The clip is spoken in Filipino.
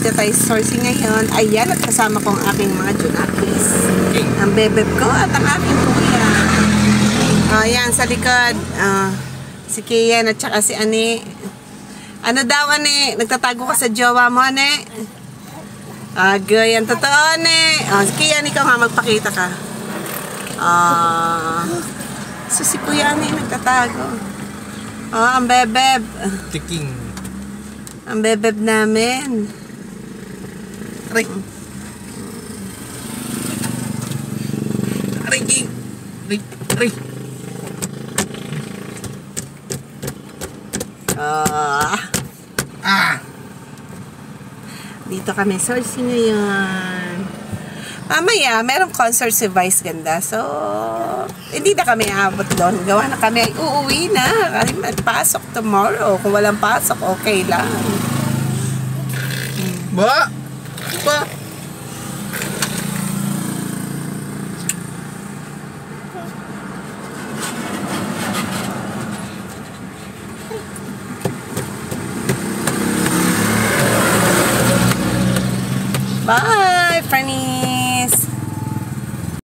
dito tayo sourcing ngayon. Ayan, at kasama ko ang aking mga junakis. Ang bebeb ko at ang aking kuya. Ayan, sa likod. Si Kian at saka si Ani. Ano daw, Ani? Nagtatago ka sa jowa mo, Ani? Yan, totoo, Ani. Si Kian, ikaw nga, magpakita ka. So, si Kuya Ani, nagtatago. Ang bebeb. Tiking. Ang bebeb namin. Aray. Aray, King. Aray. Dito kami sourcing ngayon. Mamaya, merong concert si Vice Ganda. So, hindi na kami aabot doon. Gawa na kami ay uuwi na. Kasi magpasok tomorrow. Kung walang pasok, okay lang. Ba? Bye, Franny!